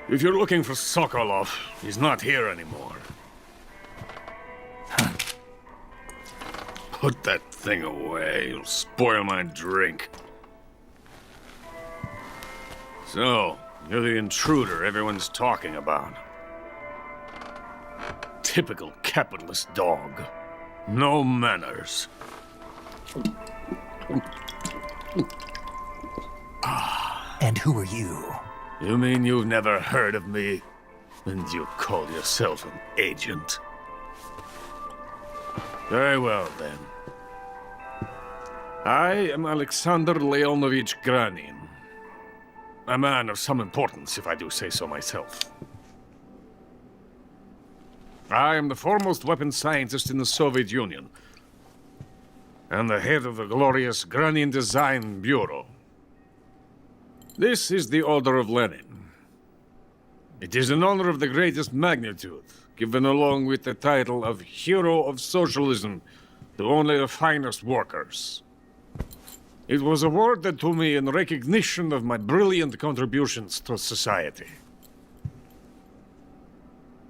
If you're looking for Sokolov, he's not here anymore. Put that thing away. It'll spoil my drink. So, you're the intruder everyone's talking about. Typical capitalist dog. No manners. And who are you? You mean you've never heard of me? And you call yourself an agent? Very well, then. I am Alexander Leonovich Granin. A man of some importance, if I do say so myself. I am the foremost weapons scientist in the Soviet Union, and the head of the glorious Granin Design Bureau. This is the Order of Lenin. It is an honor of the greatest magnitude, given along with the title of Hero of Socialism to only the finest workers. It was awarded to me in recognition of my brilliant contributions to society.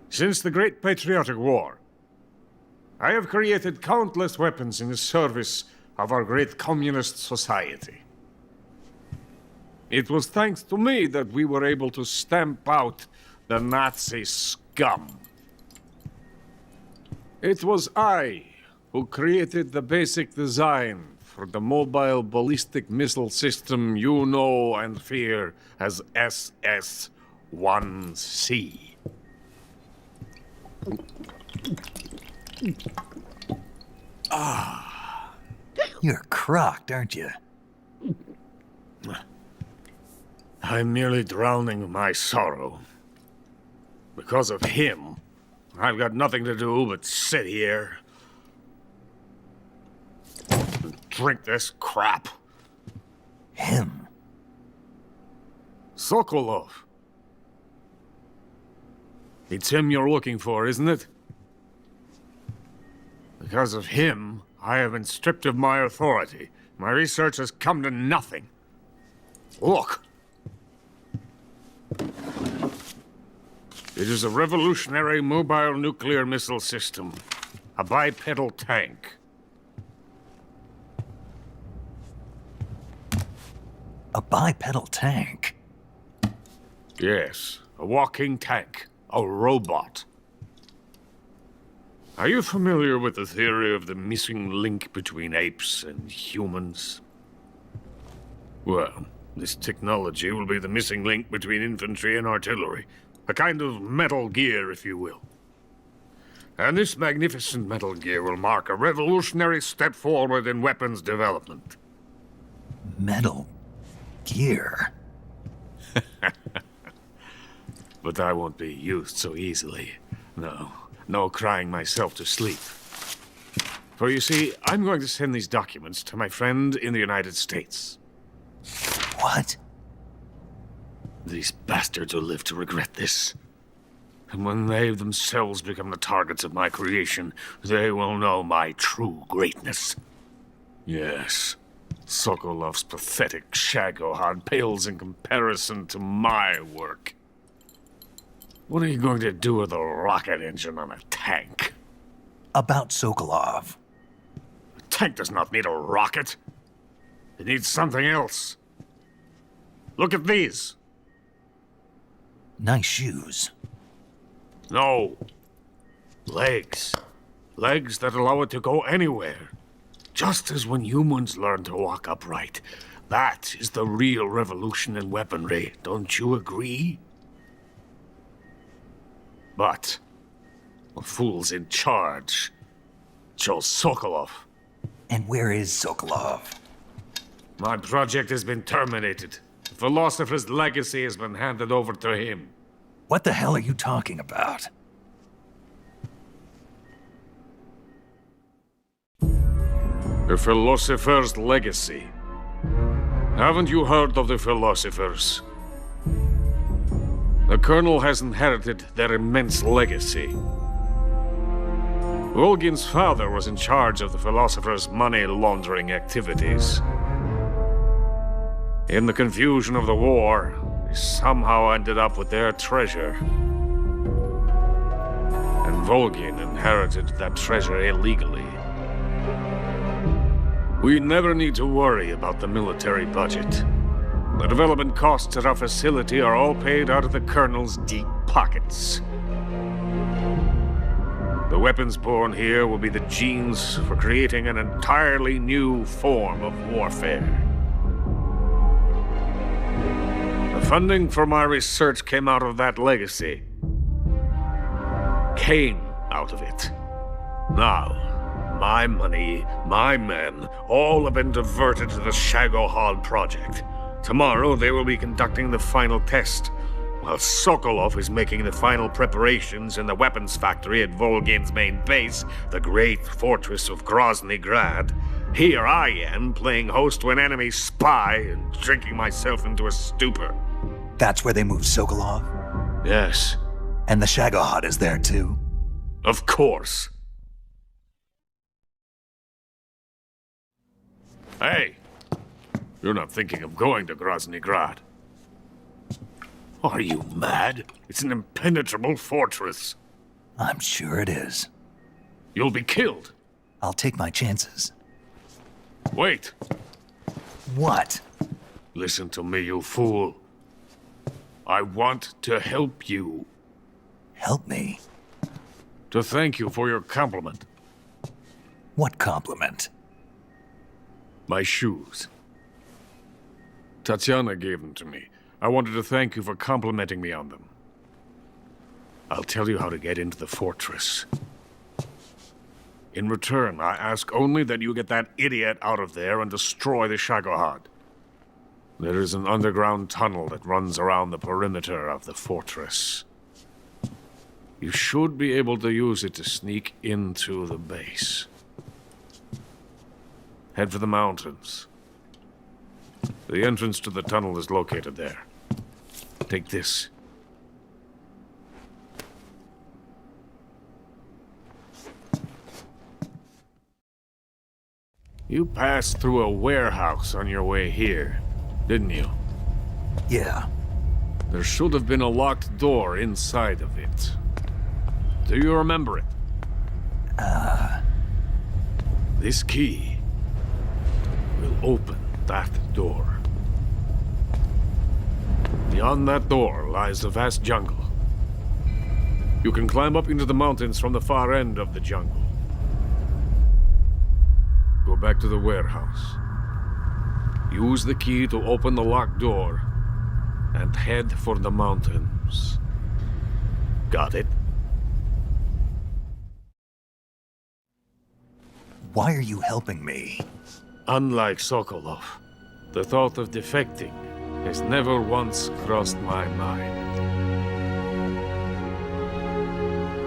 Since the Great Patriotic War, I have created countless weapons in the service of our great communist society. It was thanks to me that we were able to stamp out the Nazi scum. It was I who created the basic design for the mobile ballistic missile system you know and fear as SS-1C. You're crocked, aren't you? I'm merely drowning my sorrow. Because of him, I've got nothing to do but sit here and drink this crap. Him? Sokolov. It's him you're looking for, isn't it? Because of him, I have been stripped of my authority. My research has come to nothing. Look. It is a revolutionary mobile nuclear missile system. A bipedal tank. A bipedal tank? Yes, a walking tank. A robot. Are you familiar with the theory of the missing link between apes and humans? Well, this technology will be the missing link between infantry and artillery. A kind of Metal Gear, if you will. And this magnificent Metal Gear will mark a revolutionary step forward in weapons development. Metal Gear? But I won't be used so easily. No crying myself to sleep. For you see, I'm going to send these documents to my friend in the United States. What? These bastards will live to regret this. And when they themselves become the targets of my creation, they will know my true greatness. Yes, Sokolov's pathetic shagohod pales in comparison to my work. What are you going to do with a rocket engine on a tank? About Sokolov. A tank does not need a rocket. It needs something else. Look at these. Nice shoes. No. Legs. Legs that allow it to go anywhere. Just as when humans learn to walk upright. That is the real revolution in weaponry. Don't you agree? But the fool's in charge. Chose Sokolov. And where is Sokolov? My project has been terminated. The philosopher's legacy has been handed over to him. What the hell are you talking about? The philosopher's legacy. Haven't you heard of the philosophers? The Colonel has inherited their immense legacy. Volgin's father was in charge of the philosopher's money laundering activities. In the confusion of the war, somehow ended up with their treasure. And Volgin inherited that treasure illegally. We never need to worry about the military budget. The development costs at our facility are all paid out of the Colonel's deep pockets. The weapons born here will be the genes for creating an entirely new form of warfare. The funding for my research came out of that legacy. Came out of it. Now, my money, my men, all have been diverted to the Shagohod project. Tomorrow they will be conducting the final test, while Sokolov is making the final preparations in the weapons factory at Volgin's main base, the great fortress of Grozny Grad. Here I am, playing host to an enemy spy and drinking myself into a stupor. That's where they moved Sokolov? Yes. And the Shagohod is there too? Of course. Hey, you're not thinking of going to Grozny Grad. Are you mad? It's an impenetrable fortress. I'm sure it is. You'll be killed. I'll take my chances. Wait. What? Listen to me, you fool. I want to help you. Help me? To thank you for your compliment. What compliment? My shoes. Tatiana gave them to me. I wanted to thank you for complimenting me on them. I'll tell you how to get into the fortress. In return, I ask only that you get that idiot out of there and destroy the Shagohod. There is an underground tunnel that runs around the perimeter of the fortress. You should be able to use it to sneak into the base. Head for the mountains. The entrance to the tunnel is located there. Take this. You passed through a warehouse on your way here, didn't you? Yeah. There should have been a locked door inside of it. Do you remember it? This key will open that door. Beyond that door lies a vast jungle. You can climb up into the mountains from the far end of the jungle. Go back to the warehouse. Use the key to open the locked door and head for the mountains. Got it? Why are you helping me? Unlike Sokolov, the thought of defecting has never once crossed my mind.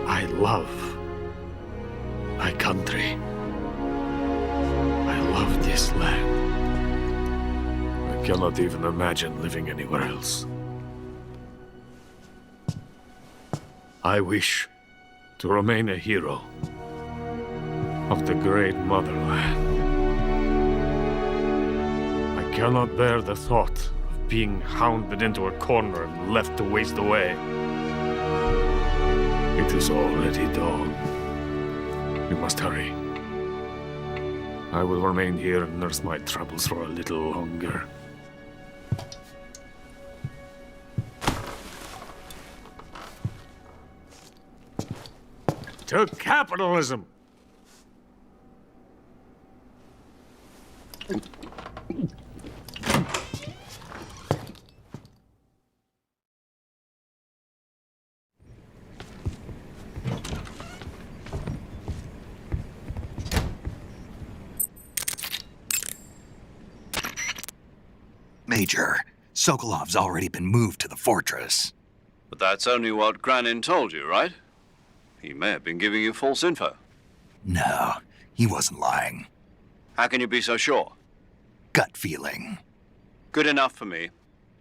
I love my country. I love this land. I cannot even imagine living anywhere else. I wish to remain a hero of the great motherland. I cannot bear the thought of being hounded into a corner and left to waste away. It is already dawn. We must hurry. I will remain here and nurse my troubles for a little longer. To capitalism! Major, Sokolov's already been moved to the fortress. But that's only what Granin told you, right? He may have been giving you false info. No, he wasn't lying. How can you be so sure? Gut feeling. Good enough for me.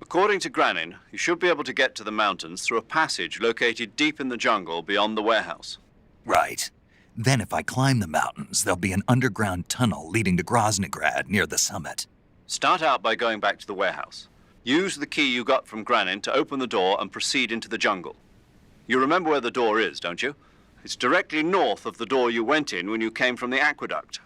According to Granin, you should be able to get to the mountains through a passage located deep in the jungle beyond the warehouse. Right. Then if I climb the mountains, there'll be an underground tunnel leading to Groznygrad near the summit. Start out by going back to the warehouse. Use the key you got from Granin to open the door and proceed into the jungle. You remember where the door is, don't you? It's directly north of the door you went in when you came from the aqueduct.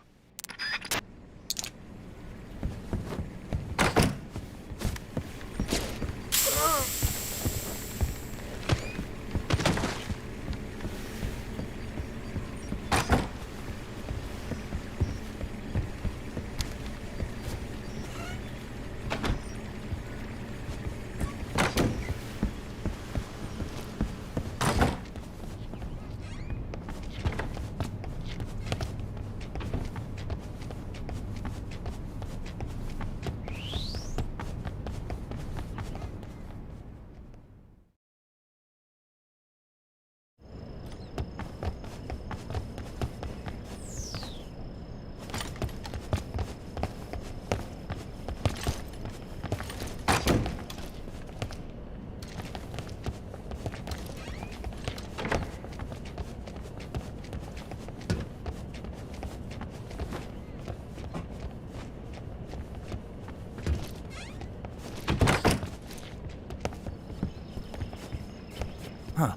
Huh.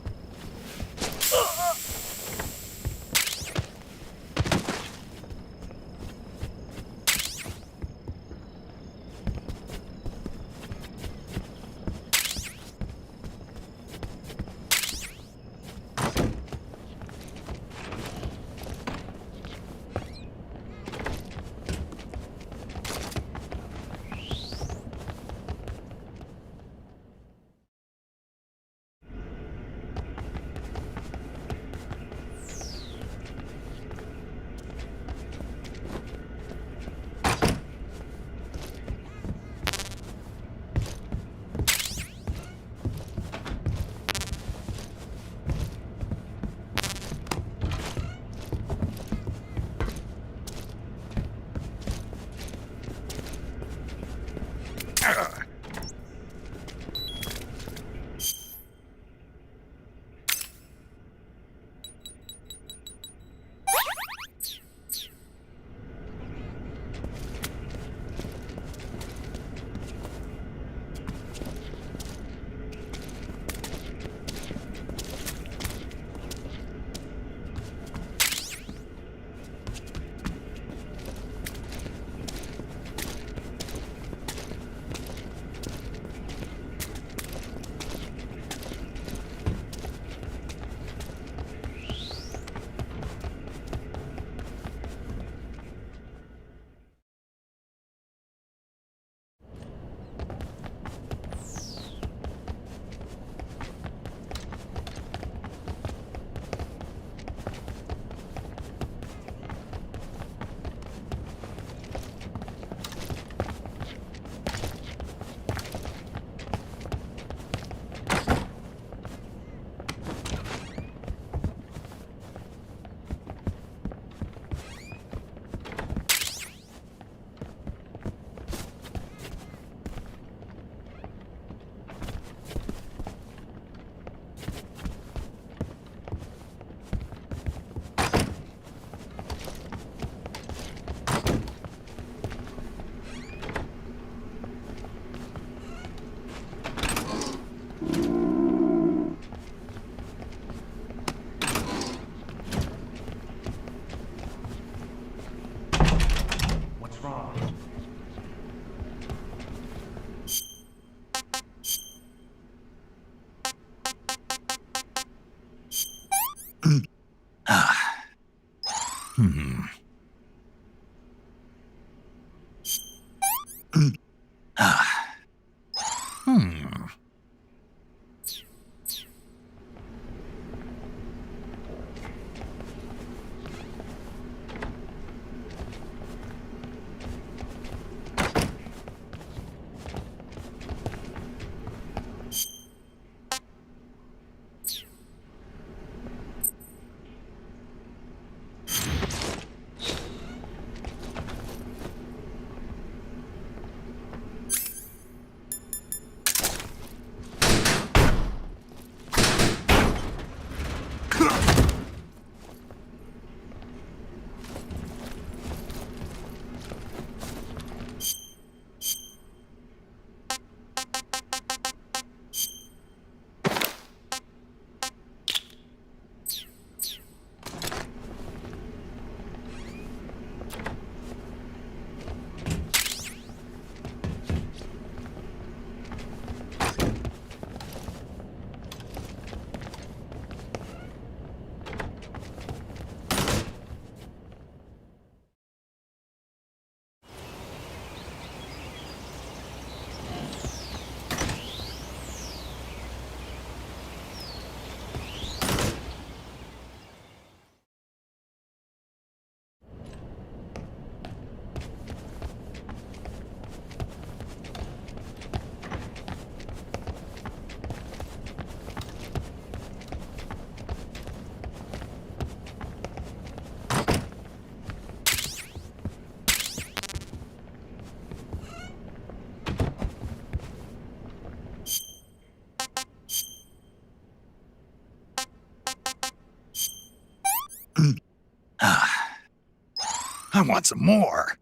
I want some more.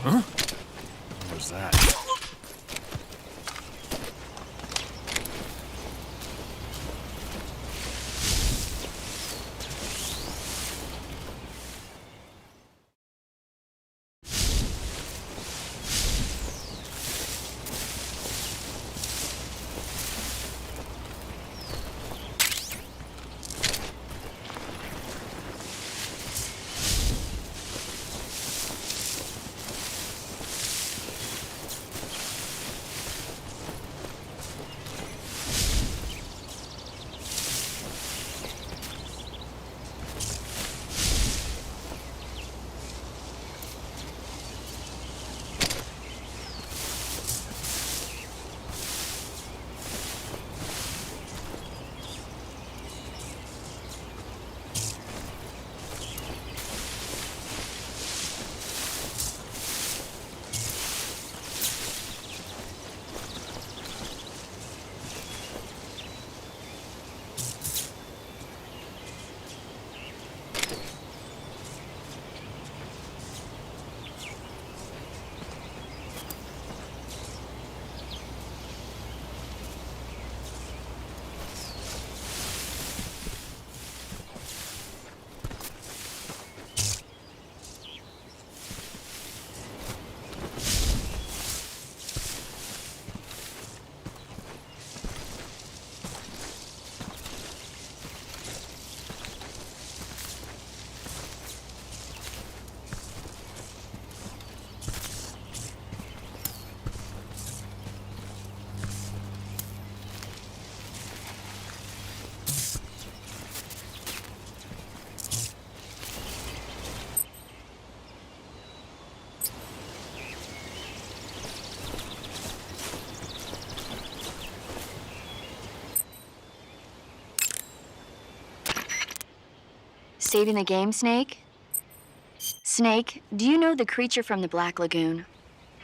Huh? What was that? Saving the game, Snake? Snake, do you know the creature from the Black Lagoon?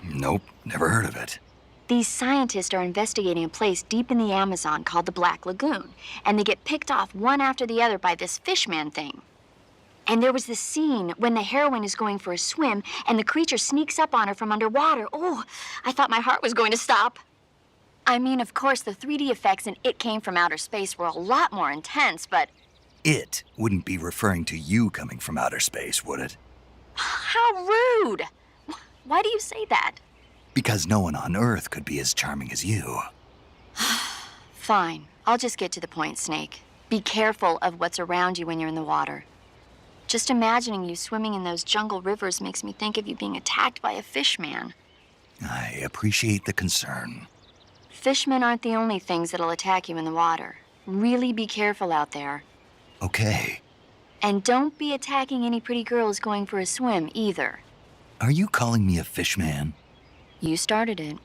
Nope, never heard of it. These scientists are investigating a place deep in the Amazon called the Black Lagoon, and they get picked off one after the other by this fishman thing. And there was this scene when the heroine is going for a swim, and the creature sneaks up on her from underwater. Oh, I thought my heart was going to stop. I mean, of course, the 3D effects in It Came from Outer Space were a lot more intense, but... It wouldn't be referring to you coming from outer space, would it? How rude! Why do you say that? Because no one on Earth could be as charming as you. Fine. I'll just get to the point, Snake. Be careful of what's around you when you're in the water. Just imagining you swimming in those jungle rivers makes me think of you being attacked by a fishman. I appreciate the concern. Fishmen aren't the only things that'll attack you in the water. Really be careful out there. Okay. And don't be attacking any pretty girls going for a swim, either. Are you calling me a fishman? You started it.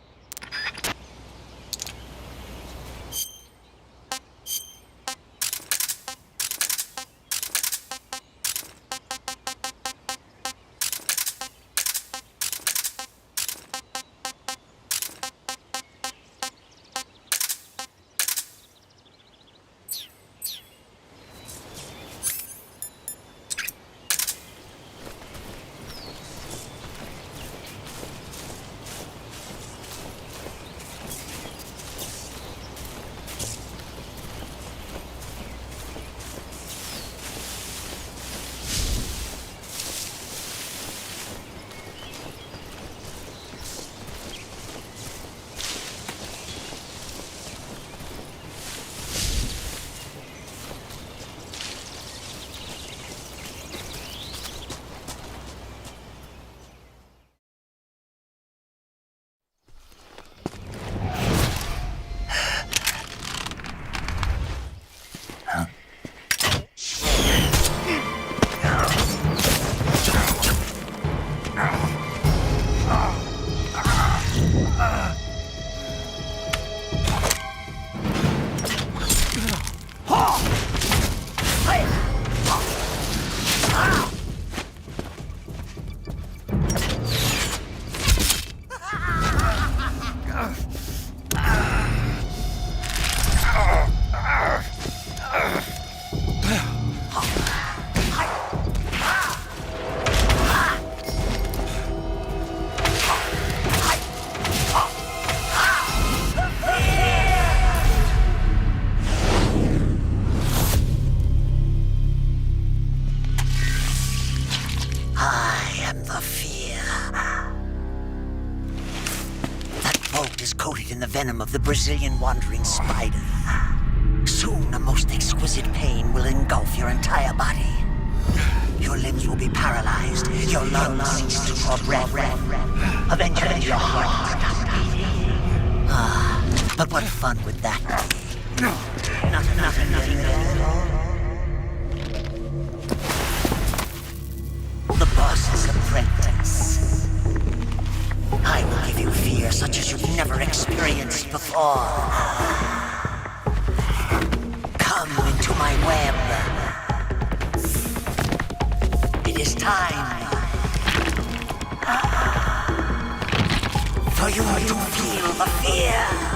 heart is coated in the venom of the Brazilian wandering spider. Soon, a most exquisite pain will engulf your entire body. Your limbs will be paralyzed, your lungs cease to draw breath. Eventually, your heart will stop beating. But what fun would that be? Nothing getting better. The boss's apprentice. I will give you fear such as you've never experienced before. Come into my web. It is time for you to feel the fear.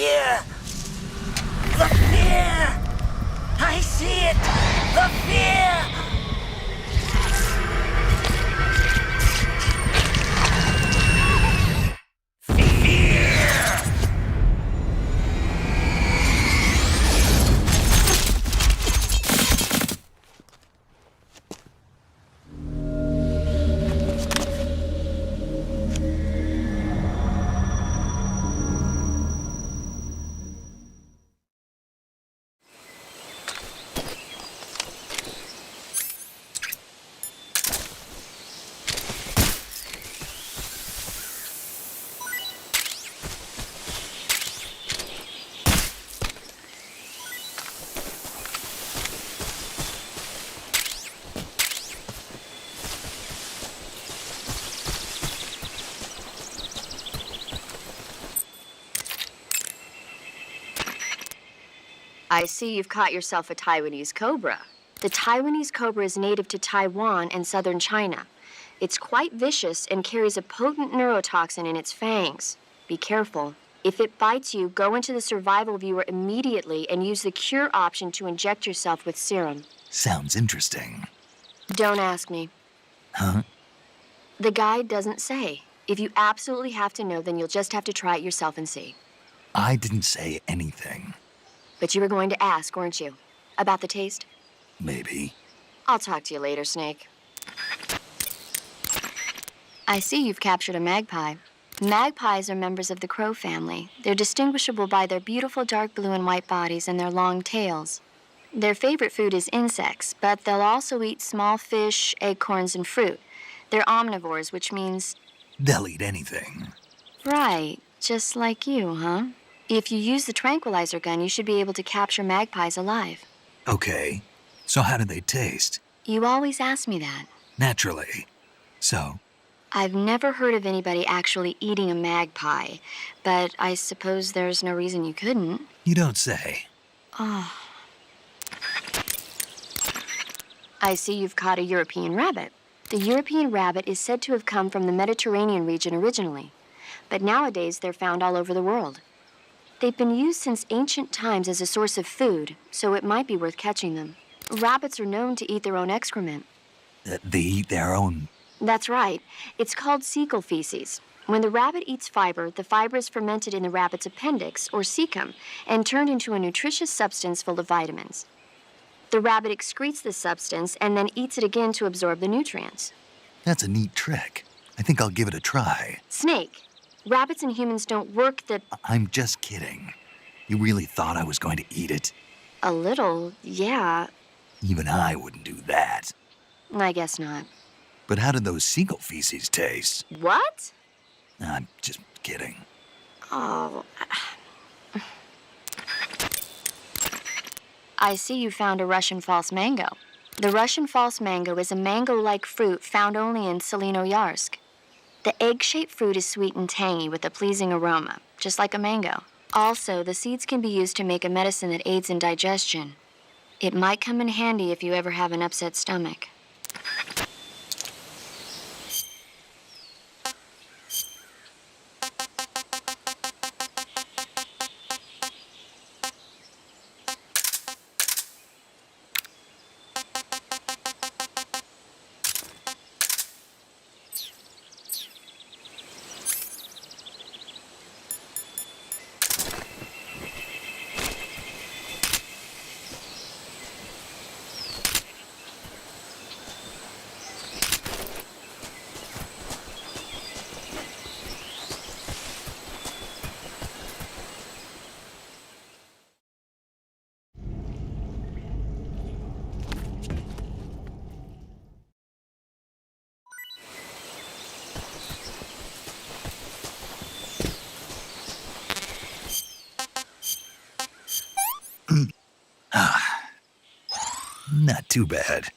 fear! The fear! I see it! The fear! I see you've caught yourself a Taiwanese cobra. The Taiwanese cobra is native to Taiwan and southern China. It's quite vicious and carries a potent neurotoxin in its fangs. Be careful. If it bites you, go into the survival viewer immediately and use the cure option to inject yourself with serum. Sounds interesting. Don't ask me. Huh? The guide doesn't say. If you absolutely have to know, then you'll just have to try it yourself and see. I didn't say anything. But you were going to ask, weren't you? About the taste? Maybe. I'll talk to you later, Snake. I see you've captured a magpie. Magpies are members of the crow family. They're distinguishable by their beautiful dark blue and white bodies and their long tails. Their favorite food is insects, but they'll also eat small fish, acorns, and fruit. They're omnivores, which means... They'll eat anything. Right, just like you, huh? If you use the tranquilizer gun, you should be able to capture magpies alive. Okay. So how do they taste? You always ask me that. Naturally. So? I've never heard of anybody actually eating a magpie, but I suppose there's no reason you couldn't. You don't say. Oh. I see you've caught a European rabbit. The European rabbit is said to have come from the Mediterranean region originally, but nowadays they're found all over the world. They've been used since ancient times as a source of food, so it might be worth catching them. Rabbits are known to eat their own excrement. They eat their own... That's right. It's called cecal feces. When the rabbit eats fiber, the fiber is fermented in the rabbit's appendix, or cecum, and turned into a nutritious substance full of vitamins. The rabbit excretes this substance and then eats it again to absorb the nutrients. That's a neat trick. I think I'll give it a try. Snake, rabbits and humans don't work the... I'm just kidding. You really thought I was going to eat it? A little, yeah. Even I wouldn't do that. I guess not. But how did those seagull feces taste? What? I'm just kidding. Oh. I see you found a Russian false mango. The Russian false mango is a mango-like fruit found only in Selino-Yarsk. The egg-shaped fruit is sweet and tangy with a pleasing aroma, just like a mango. Also, the seeds can be used to make a medicine that aids in digestion. It might come in handy if you ever have an upset stomach. Not too bad.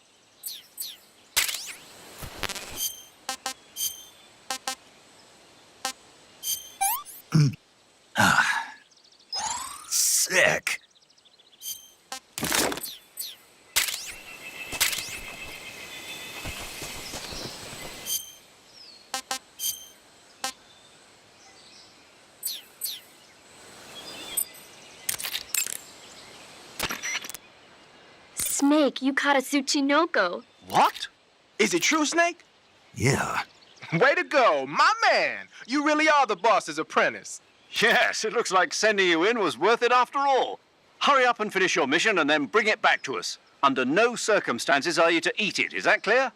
Sick. Snake, you caught a Tsuchinoko. What? Is it true, Snake? Yeah. Way to go, my man! You really are the boss's apprentice. Yes, it looks like sending you in was worth it after all. Hurry up and finish your mission and then bring it back to us. Under no circumstances are you to eat it, is that clear?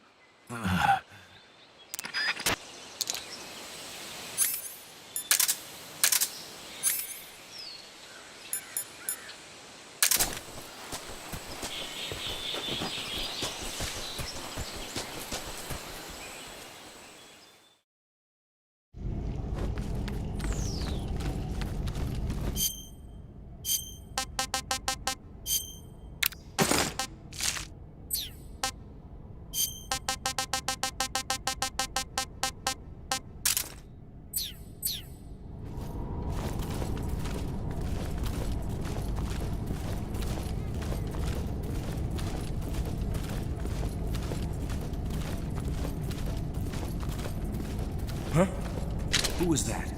Who was that?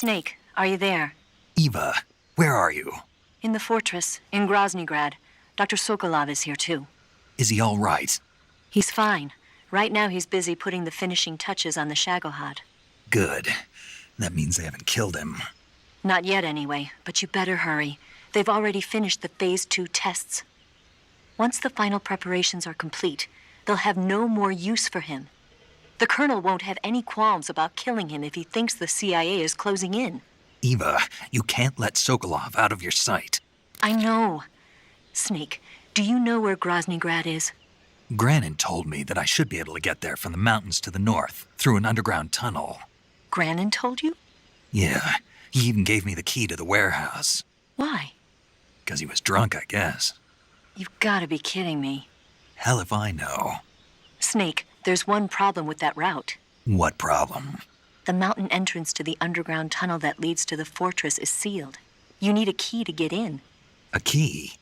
Snake, are you there? Eva, where are you? In the fortress, in Groznygrad. Dr. Sokolov is here, too. Is he all right? He's fine. Right now he's busy putting the finishing touches on the Shagohod. Good. That means they haven't killed him. Not yet, anyway, but you better hurry. They've already finished the Phase 2 tests. Once the final preparations are complete, they'll have no more use for him. The Colonel won't have any qualms about killing him if he thinks the CIA is closing in. Eva, you can't let Sokolov out of your sight. I know. Snake, do you know where Groznygrad is? Granin told me that I should be able to get there from the mountains to the north, through an underground tunnel. Granin told you? Yeah, he even gave me the key to the warehouse. Why? 'Cause he was drunk, I guess. You've got to be kidding me. Hell if I know. Snake, there's one problem with that route. What problem? The mountain entrance to the underground tunnel that leads to the fortress is sealed. You need a key to get in. A key?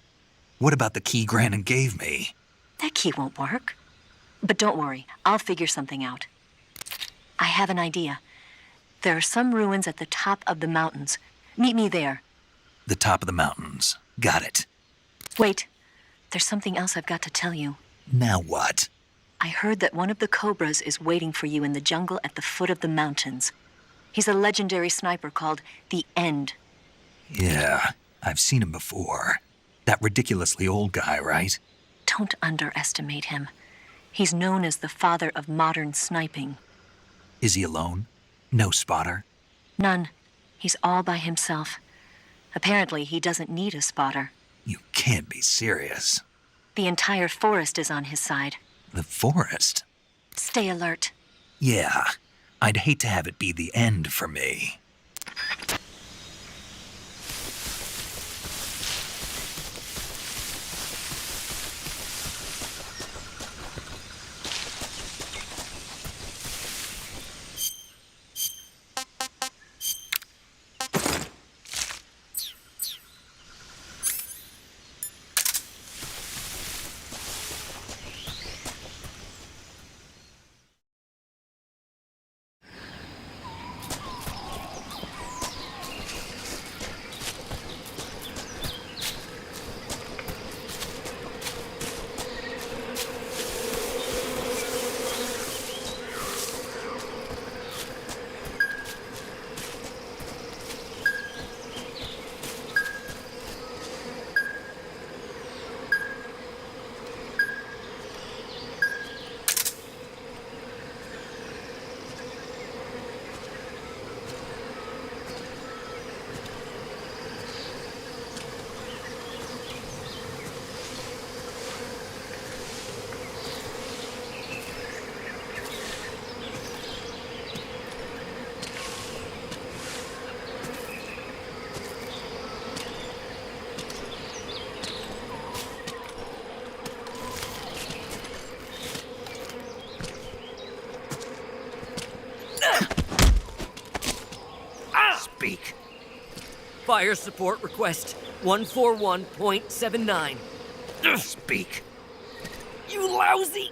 What about the key Granin gave me? That key won't work. But don't worry, I'll figure something out. I have an idea. There are some ruins at the top of the mountains. Meet me there. The top of the mountains. Got it. Wait, there's something else I've got to tell you. Now what? I heard that one of the Cobras is waiting for you in the jungle at the foot of the mountains. He's a legendary sniper called the End. Yeah, I've seen him before. That ridiculously old guy, right? Don't underestimate him. He's known as the father of modern sniping. Is he alone? No spotter? None. He's all by himself. Apparently, he doesn't need a spotter. You can't be serious. The entire forest is on his side. The forest? Stay alert. Yeah, I'd hate to have it be the end for me. Speak. Fire support request 141.79. Speak. You lousy!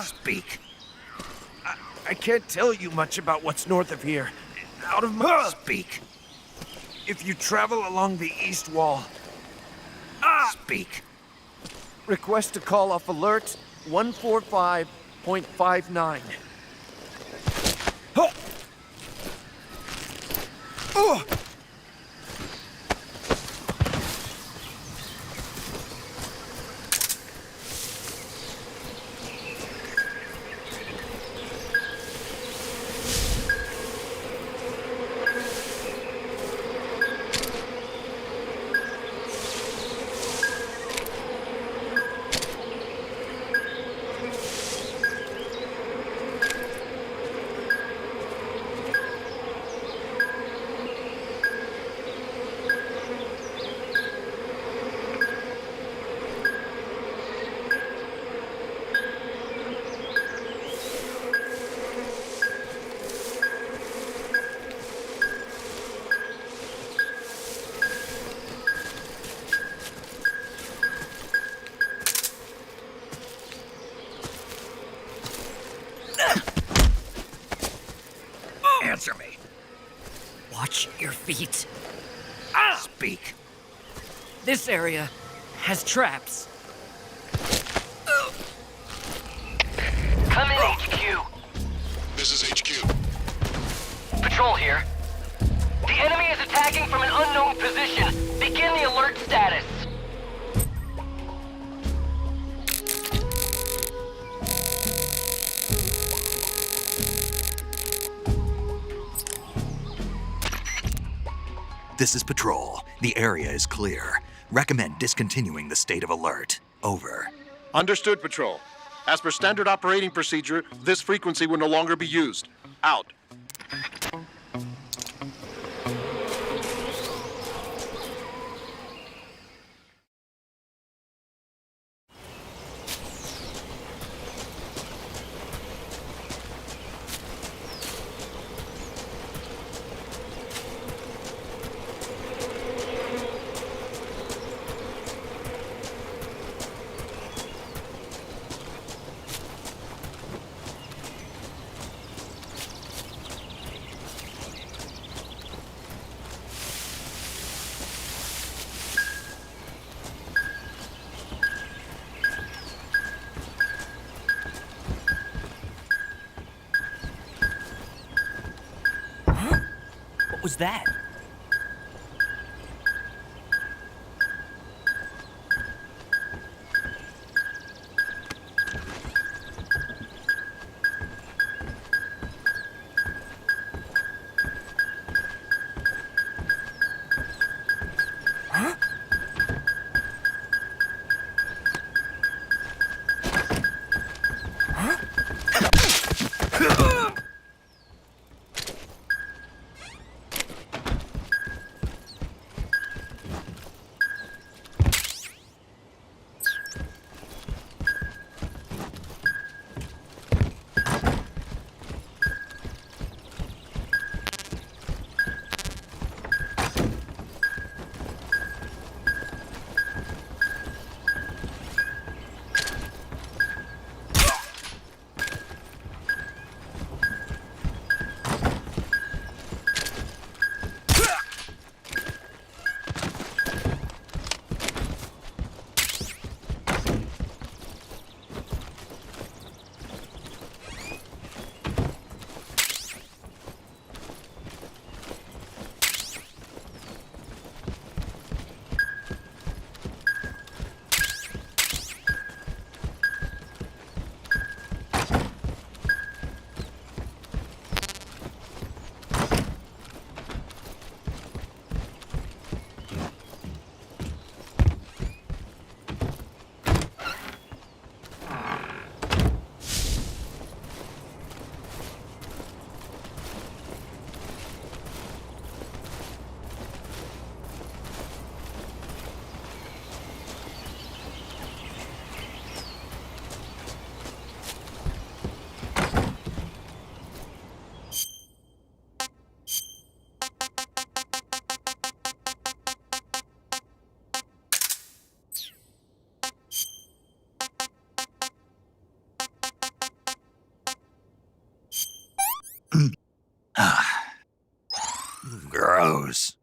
Speak. I can't tell you much about what's north of here. Out of my... Speak. If you travel along the east wall, Speak. request to call off alert 145.59. Answer me. Watch your feet. Speak. This area has traps. Come in, HQ. This is HQ. Patrol here. The enemy is attacking from an unknown position. Begin the alert status. This is Patrol. The area is clear. Recommend discontinuing the state of alert. Over. Understood, Patrol. As per standard operating procedure, this frequency will no longer be used. Out. was that? Gross.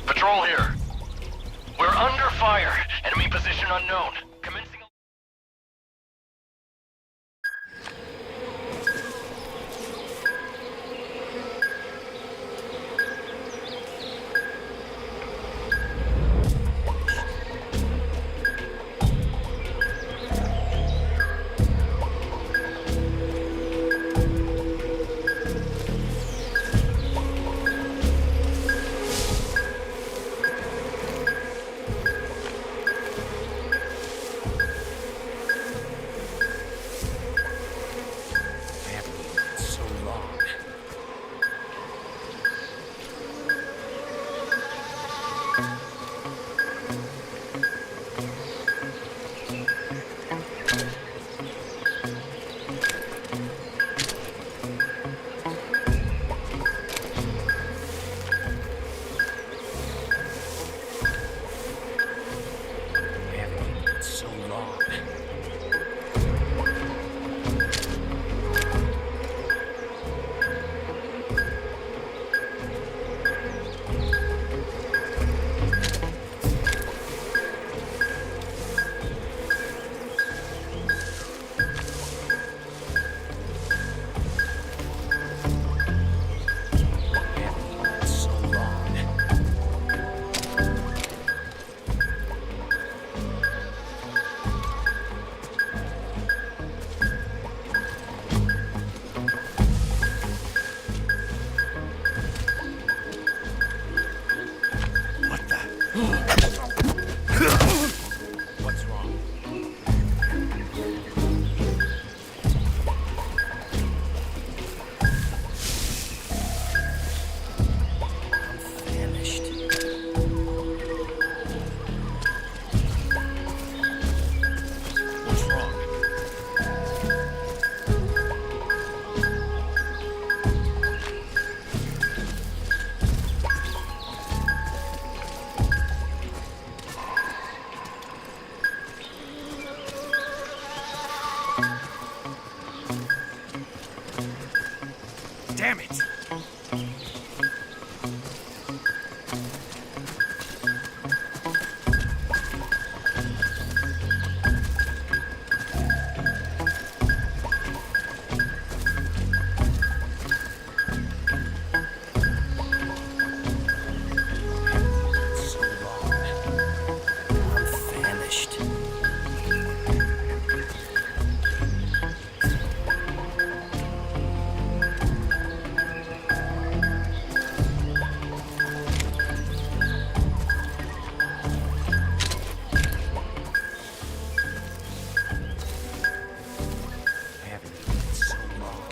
Patrol here. We're under fire. Enemy position unknown. Commencing. What's wrong? Damn it. So long. I'm famished. I haven't eaten in so long.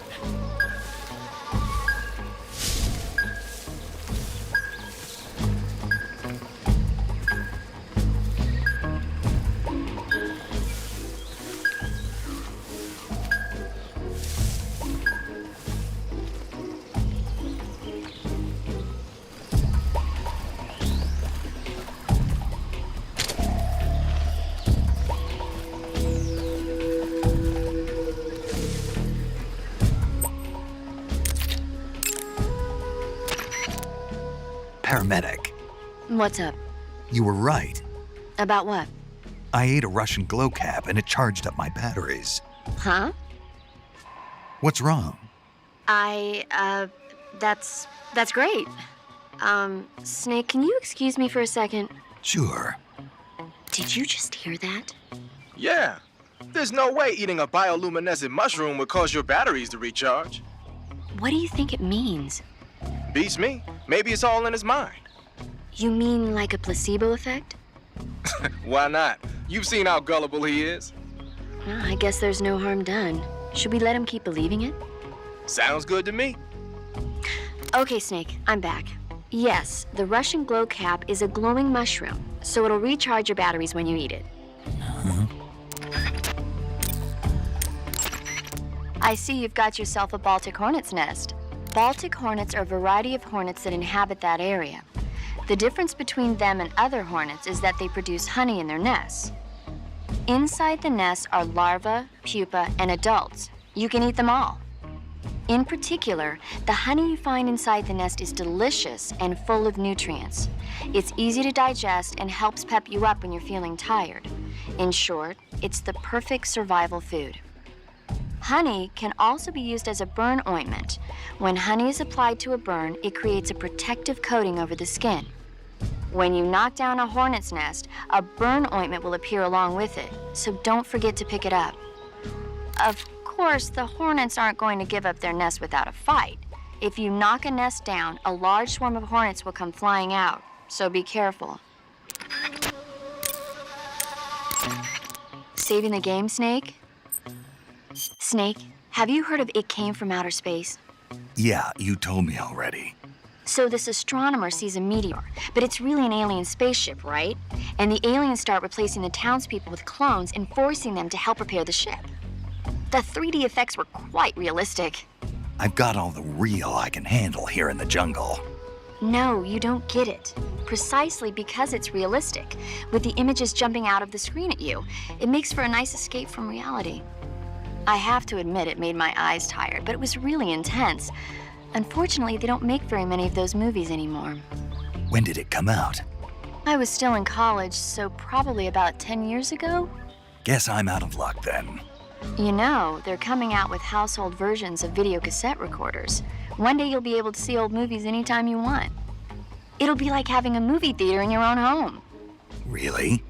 Paramedic, What's up? you were right. About what? I ate a Russian glow cap and it charged up my batteries. Huh? What's wrong? That's great. Snake, can you excuse me for a second? Sure. Did you just hear that? Yeah. There's no way eating a bioluminescent mushroom would cause your batteries to recharge. What do you think it means? Beats me. Maybe it's all in his mind. You mean like a placebo effect? Why not? You've seen how gullible he is. Well, I guess there's no harm done. Should we let him keep believing it? Sounds good to me. Okay, Snake, I'm back. Yes, the Russian glow cap is a glowing mushroom, so it'll recharge your batteries when you eat it. I see you've got yourself a Baltic hornet's nest. Baltic hornets are a variety of hornets that inhabit that area. The difference between them and other hornets is that they produce honey in their nests. Inside the nest are larvae, pupa, and adults. You can eat them all. In particular, the honey you find inside the nest is delicious and full of nutrients. It's easy to digest and helps pep you up when you're feeling tired. In short, it's the perfect survival food. Honey can also be used as a burn ointment. When honey is applied to a burn, it creates a protective coating over the skin. When you knock down a hornet's nest, a burn ointment will appear along with it, so don't forget to pick it up. Of course, the hornets aren't going to give up their nest without a fight. If you knock a nest down, a large swarm of hornets will come flying out, so be careful. Saving the game, Snake? Snake, have you heard of It Came from Outer Space? Yeah, you told me already. So this astronomer sees a meteor, but it's really an alien spaceship, right? And the aliens start replacing the townspeople with clones and forcing them to help repair the ship. The 3D effects were quite realistic. I've got all the real I can handle here in the jungle. No, you don't get it. Precisely because it's realistic, with the images jumping out of the screen at you, it makes for a nice escape from reality. I have to admit it made my eyes tired, but it was really intense. Unfortunately, they don't make very many of those movies anymore. When did it come out? I was still in college, so probably about 10 years ago. Guess I'm out of luck then. You know, they're coming out with household versions of video cassette recorders. One day you'll be able to see old movies anytime you want. It'll be like having a movie theater in your own home. Really?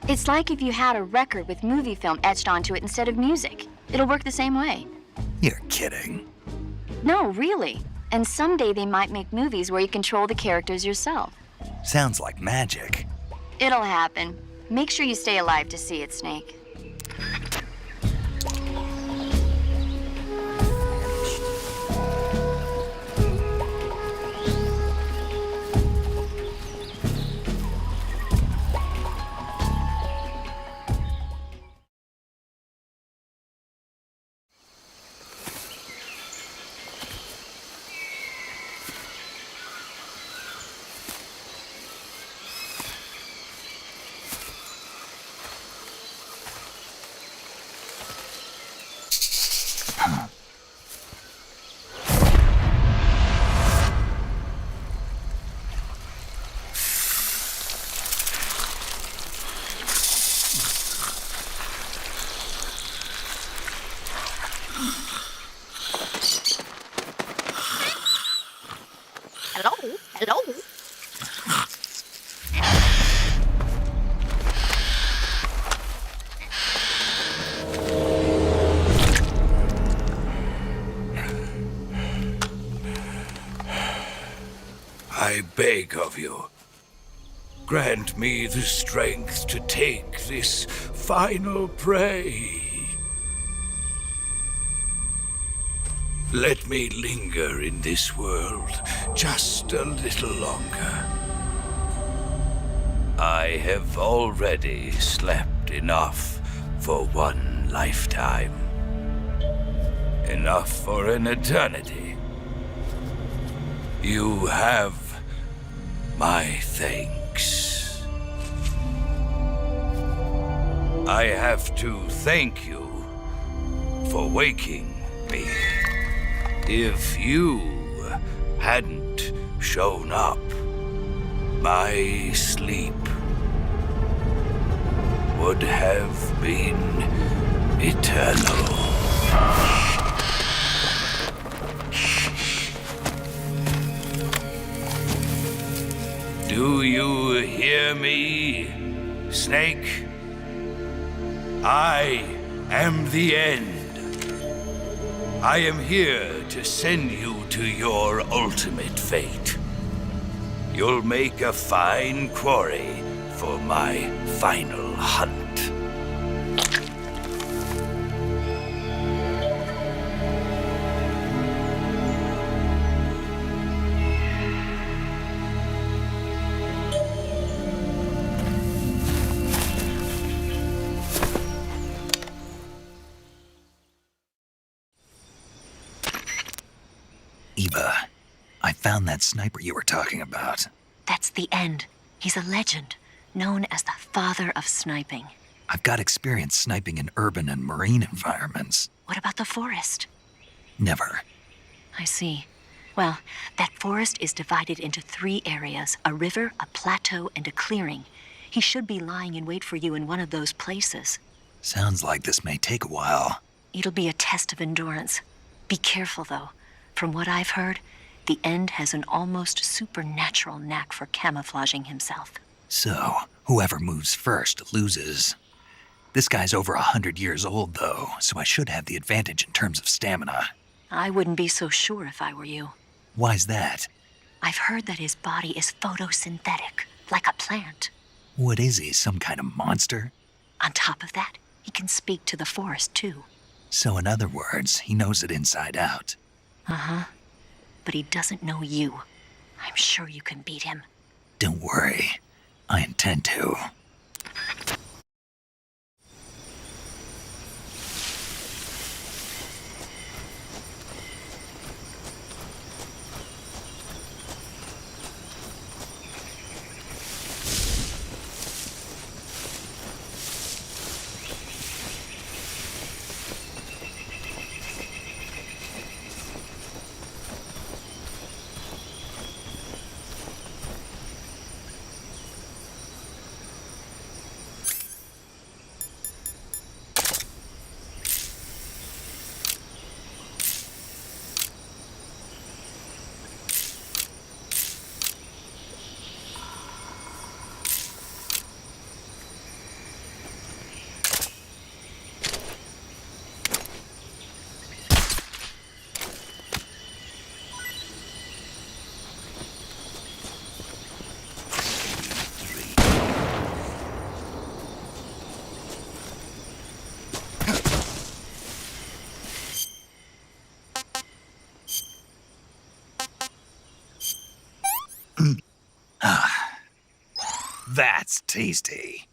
It's like if you had a record with movie film etched onto it instead of music. It'll work the same way. You're kidding. No, really. And someday they might make movies where you control the characters yourself. Sounds like magic. It'll happen. Make sure you stay alive to see it, Snake. beg of you. Grant me the strength to take this final prey. Let me linger in this world just a little longer. I have already slept enough for one lifetime. Enough for an eternity. You have my thanks. I have to thank you for waking me. If you hadn't shown up, my sleep would have been eternal. Do you hear me, Snake? I am the end. I am here to send you to your ultimate fate. You'll make a fine quarry for my final hunt. Eva, I found that sniper you were talking about. That's the end. He's a legend, known as the father of sniping. I've got experience sniping in urban and marine environments. What about the forest? Never. I see. Well, that forest is divided into 3 areas, a river, a plateau, and a clearing. He should be lying in wait for you in one of those places. Sounds like this may take a while. It'll be a test of endurance. Be careful, though. From what I've heard, the End has an almost supernatural knack for camouflaging himself. So, whoever moves first loses. This guy's over 100 years old, though, so I should have the advantage in terms of stamina. I wouldn't be so sure if I were you. Why's that? I've heard that his body is photosynthetic, like a plant. What is he, some kind of monster? On top of that, he can speak to the forest, too. So in other words, he knows it inside out. Uh-huh. But he doesn't know you. I'm sure you can beat him. Don't worry. I intend to. That's tasty.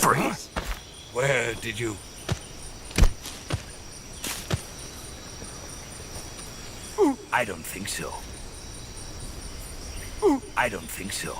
Freeze. Where did you... I don't think so. I don't think so.